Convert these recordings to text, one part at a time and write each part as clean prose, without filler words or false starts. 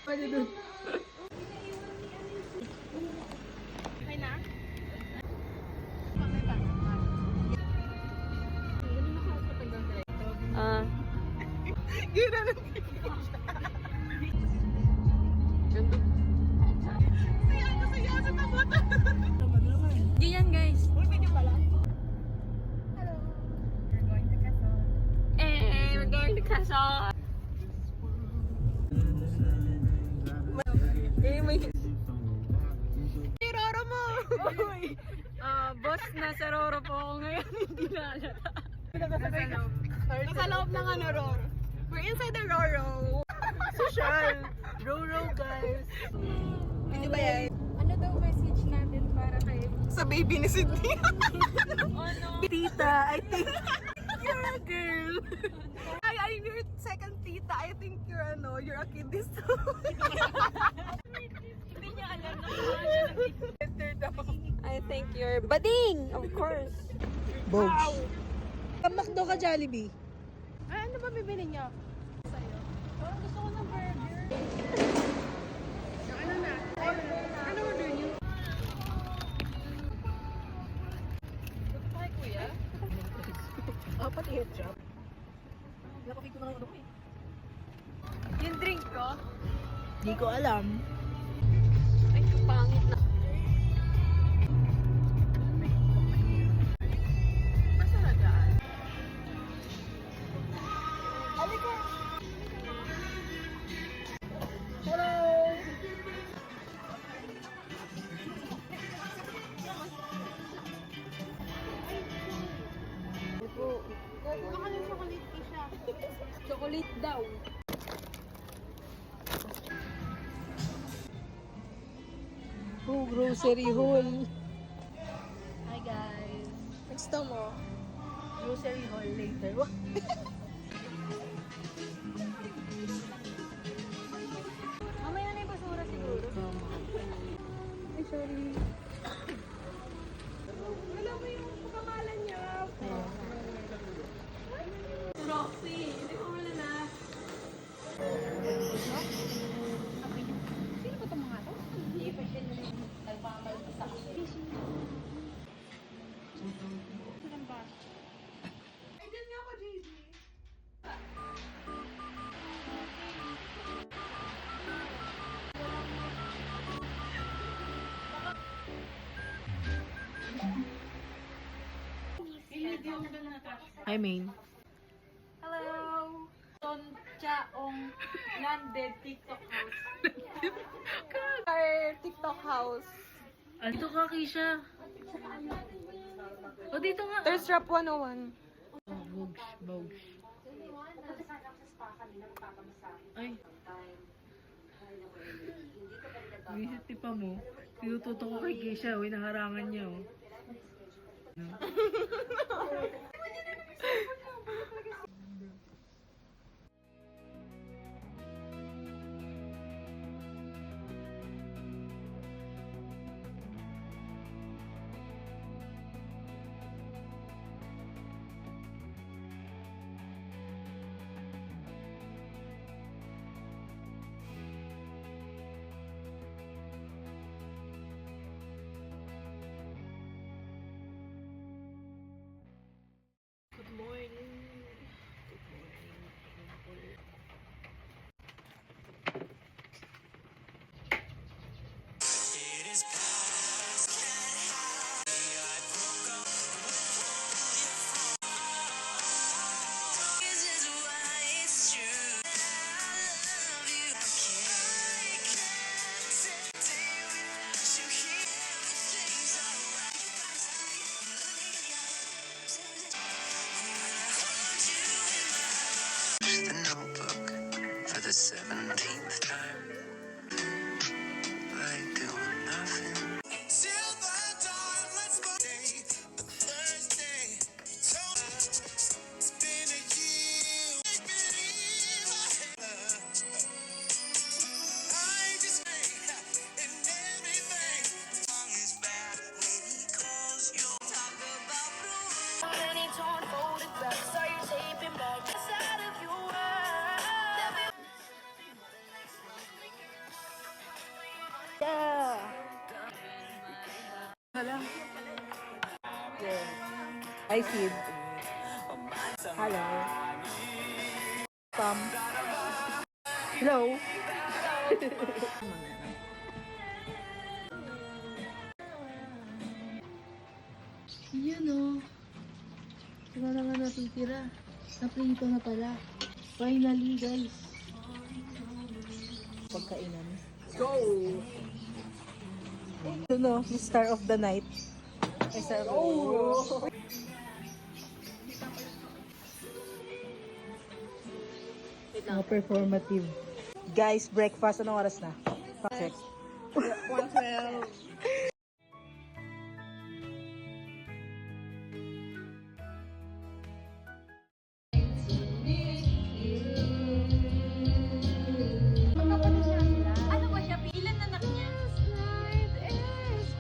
Pwede dun. Okay na? Gina lang. Ganda. Saya sa tabot. Ganyan guys. Uy, medyo pala. Hello. We're going to Quezon. We're going to Quezon. May... Si Roro mo! Uy! Boss, nasa Roro po ako ngayon. Hindi na alata. Nasa loob ng ano, Roro. We're inside the Roro. Social. Roro, guys. Hindi ba yan? Ano daw message natin para kay... Sa baby ni Sydney. Oh no! Tita, I think you're a girl. I'm your second tita. I think you're a kid this Hindi niya alam na I think you're bading, of course. Bogs. Pamakdo ka, Jollibee. Ay, ano ba bibili niya? sa'yo. Parang gusto ko ng burger. Ano na? Ano order niyo? Gusto kay kuya? Pati ketchup. Napakita na ano ko eh. Yung drink ko? Hindi ko alam. Ay, pangit na. Basta na dyan. Halika! Hello! Baka ng chocolate tea siya. Chocolate daw. Grocery haul. Hi guys. Gusto mo? Grocery haul later. Mamaya na yung basura siguro. Ay, sorry. Wala mo yung pagkamalan niya. Roxy, hindi ko wala na. Sino ba itong mga to? Hindi pa siya nagmamalpisa kasi. Saan ba? Ay, dyan nga ako, JB. I mean. Hello! Ton Chaong landed TikTok house. Our TikTok house. Dito ka, Kisha. O, dito nga. Thirst Trap 101. Oh, bogs, bogs. Ay. Visit tipa mo. Tinututo ko kay Kisha. Uy, naharangan niya, oh. No? Good morning. Good morning. It is past I broke up This is why it's true. I love you. I can't stay without you here. Everything's alright. When I hold you in my arms, the notebook for the 17th time. Like doing nothing. Till the dawn, let's go. A Thursday. It's been a year. I believe I had I just in everything. Song is bad when he calls you. Talk about blue. Many torn photographs. Are you taping back inside of your world? Hi, Sid. Hello. Hello. Yun o. Wala na nga natitira. Naprito na pala. Finally, guys. Pagkainan. Go! Ito no, star of the night. Ay, star of the night. Mga performative. Guys, breakfast. Anong oras na? Check. 112. Ano ba siya? Ilan anak niya?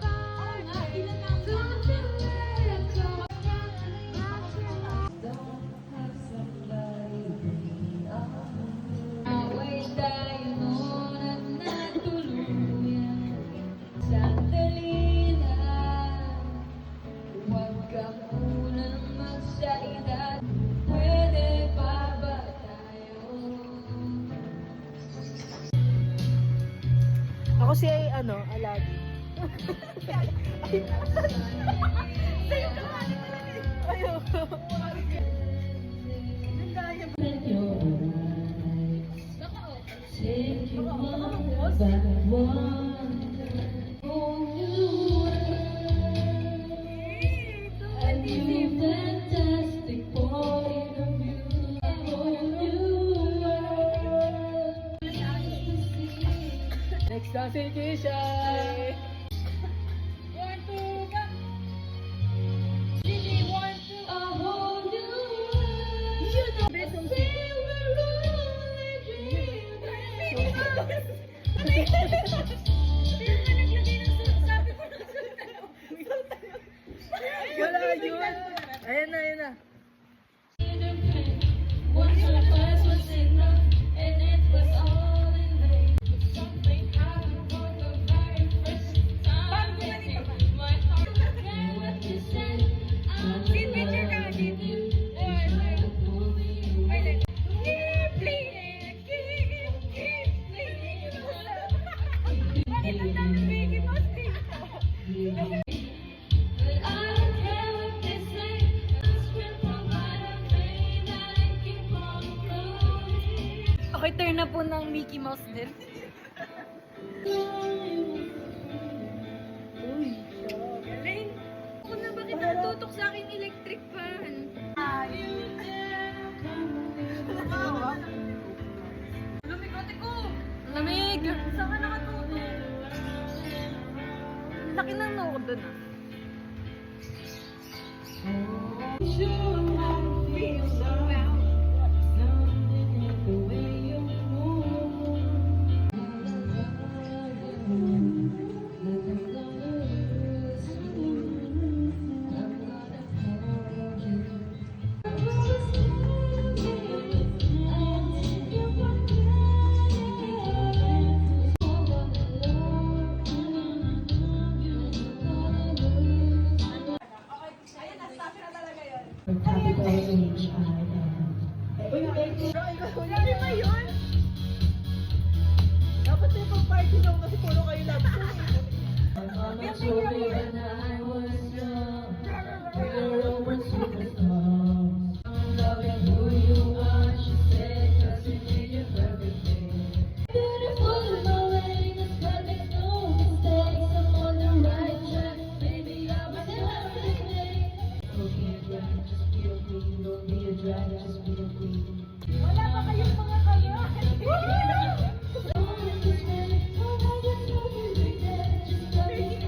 Oo nga, ilan ang anak niya? Away tayo noon at natuluyan. Sandali lang, huwag ka munang magsalita. Pwede pa ba tayo? Ako si Alagi. Ayoko. Next na si Kisha. Wala yun. Ayan na, ayan na. Once or twice was enough, and it was all in vain. Something happened for the very first time. My heart began what you said. I'm loving you, and I'm pulling you away. Keep bleeding, keep bleeding. Bakit ang dami Mickey Mouse dito? But I don't care what they say. I'll scream from my pain that I keep on growing. Okay, turn na po ng Mickey Mouse din. Rain, kung na bakit natutok sa aking electric fan? Lumigote ko! Lamig! Saan ka nakatutok? Laki ng noo doon ah. Sure, I feel so out. Something with the way you move. Nothing's gonna lose you. I'm gonna hold you. I will stand here until you Sabi ba yun? Dapat may pang-party daw kasi puro kayo lang. When I was young, we were over superstars. Loving who you are, she said, 'cause you did your everything. Beautiful in my way, that's why there's no mistakes. I'm on the right track, baby, I was everything. Don't be a drag, just be a queen. Don't be a drag, just be a queen. Wala pa kayong mga kaya. Don't let this man, oh, I just hope you regret, just love it.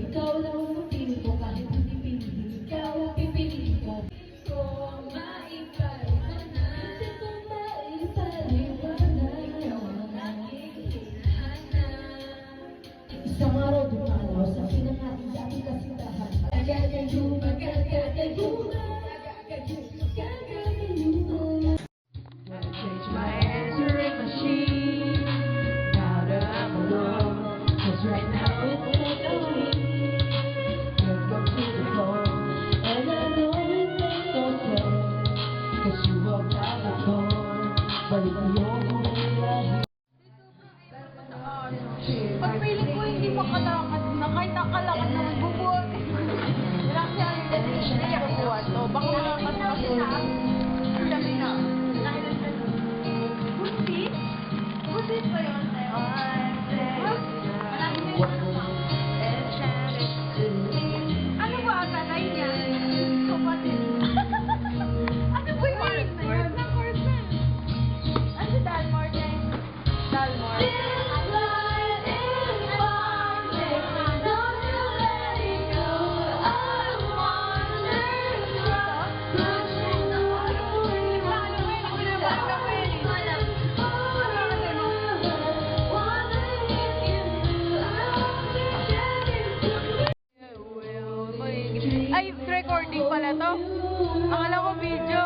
Ikaw lang ang pipili ko kahit hindi pinili. Ikaw ang pipili ko. Ko maipaliwanag. Isip ko maipaliwanag. Ikaw ang aking hinahanap. Isang araw dumalaw sa pinangating dati kasitahan. Agad-agad change my answering machine. Now that I'm alone, 'cause right now it's echoing. Welcome to the phone, and I know it makes no sense, 'cause you walked out the door, but if you're here. Pag feeling ko hindi makalakad na, kahit nakalakad na magbubuhat. Lang siya yung hindi ako buhat. So, baka makakasakot na. Dami na. Busit? Busit ba yun sa'yo? Ano ba ang tatay niya? Kapatid. Ano ba yun? Dalmor na. Ano si Dalmor na yun? Dalmor. Ay, recording pala to. Akala ko video.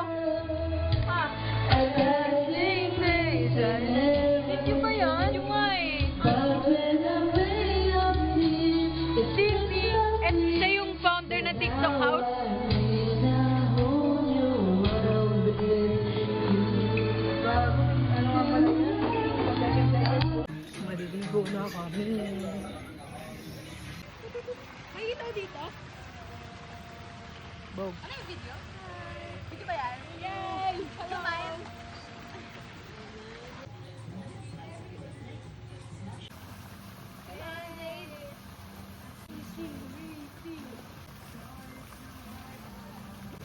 Video ba yan? Yung nga eh. Disney. And siya yung founder ng TikTok House. Maliligo na kami. May ito dito? Bob. Ano yung video? Video ba yan? Yay! Hello!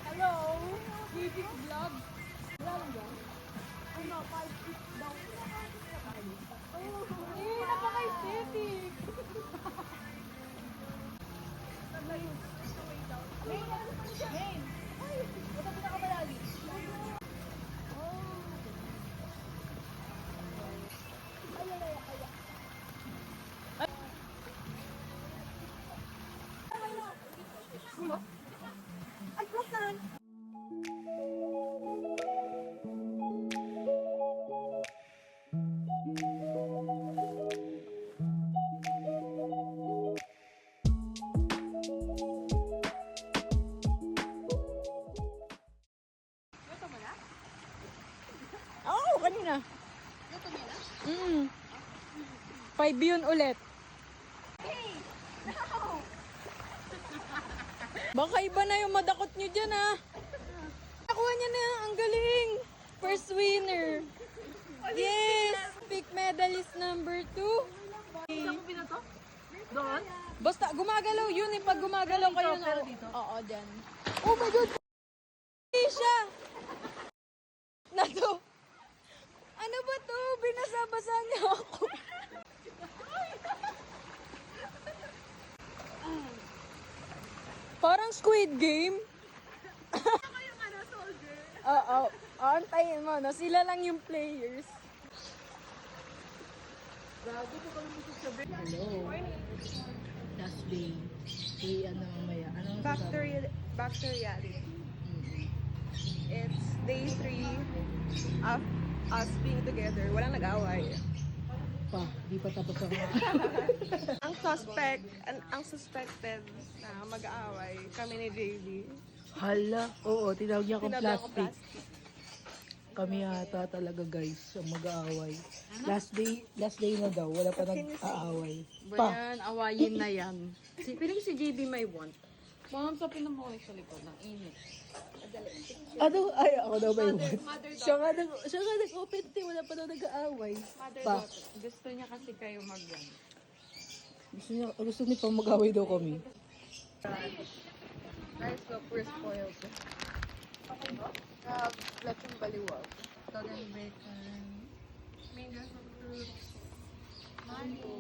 Hello! Bibig vlog. Wala lang ba? Ano, 5 feet daw. Oh, napaka-aesthetic! Main! Ay! Ito pinakamalagi. Ay, close na lang. Oo, kanina. Mm. 5 yun ulit. Baka iba na yung madakot nyo dyan, ha? Nakuha niya na, ang galing. First winner. Yes! Pick medalist number 2. Saan ko pinato? Doon? Basta gumagalaw yun eh. Pag gumagalaw kayo na. Oo, dyan. Oh my God! Siya! Na to. Ano ba to? Binasa-basa niya ako. Parang Squid Game. Ako yung soldier. Oo. Antayin mo, no? Sila lang yung players. Hello. Last day. Day, ano mamaya? Anong Back to reality. It's day 3 of us being together. Walang nag-away. Pa, di pa tapos ang ang suspected na mag-aaway kami ni JB. Hala, oo, tinawag niya akong Tinawag ako plastic. Kami yata talaga guys, ang mag-aaway. Last day na daw, wala pa nag-aaway. Pa, Yan, awayin na yan. Piling si JB may want. Mom, sa pinamuhay sa likod ng init. ano, ay, ako daw may want. Siya nga nag-open tea, wala pa daw nag-aaway. Pa, Gusto niya kasi kayo mag-yan. gusto niya pa mag-aaway daw kami. Guys, look, we're spoiled. Lechon baliwag. Dog and bacon. Mango fruits. Mango.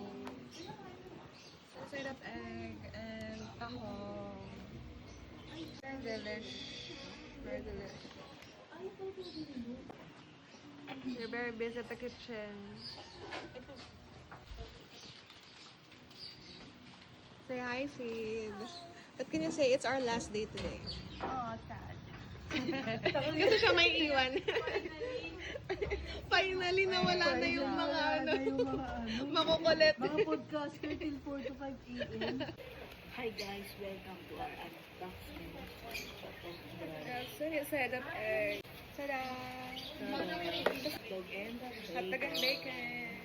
Side up egg and tahong. Very delish. Very delish. You're very busy at the kitchen. Say hi, Sid. What can you say? It's our last day today. Oh, sad. Kasi siya may iwan. Finally, nawala na yung mga ano. Makukulit. Mga podcaster till 4 to 5 a.m. Hi guys, welcome to our unboxing. So, set up egg. Tada! Dog and the Hotdog and bacon.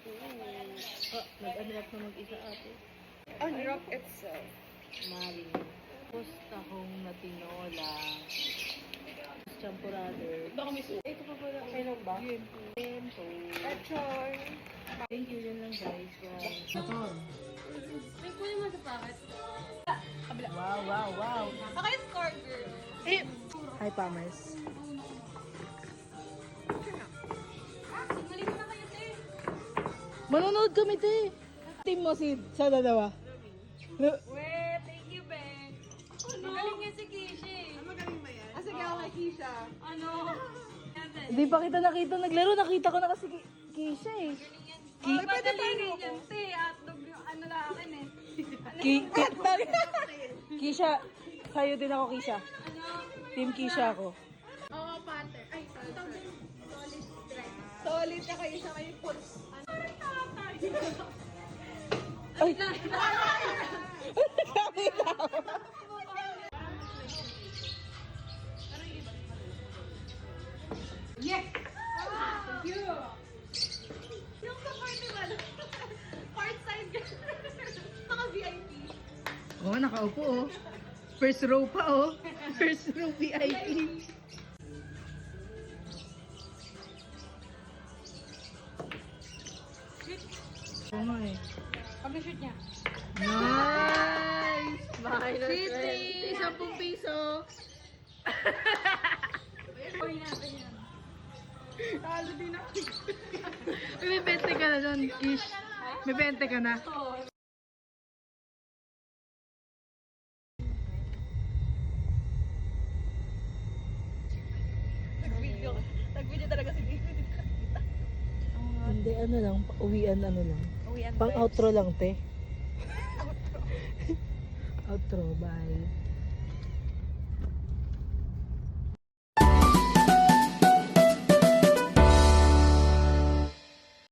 Oh, nag-unwrap na mag-isa ate. Unwrap itself. Mali. Tapos tahong na tinola. Champurado. Baka may suka. Ito pa pala. Kailan ba? Gento. Lechon. Thank you, yun lang guys. Wow. May kunin mo sa packet. Wow, wow, wow. Okay, score, girl. Hi, Pamers. Singali mo na kayo, te. Manonood kami, te. Team mo si sa dalawa. Wait, thank you, Ben. Magaling nga si Kishi. Magaling ba yan? Sige, ako kay Keisha. Ano? Hindi pa kita nakita naglaro. Nakita ko na kasi Kisha eh. Ay, pwede ba Madali yan, te. Hotdog yung ano lang akin eh. Kisha, sa'yo din ako, Kisha. Ano? Team Kisha ako. Oo, pattern. Ay, solid. Solid na kayo sa kayo full. Ay! Yes! Wow! Thank you! Yung sa party ba? Part side ka. Naka-VIP. Oo, nakaupo oh. First row pa oh. First row VIP. Oo nga eh. Pag-shoot niya. Nice! Minus 50! 10 piso! Uy natin yan. Talo din ako. May 20 ka na doon, Kish. May 20 ka na. Nag-video talaga si David. Hindi, ano lang. Uwian, ano lang. Uwian Pang outro lang, te. Outro, bye.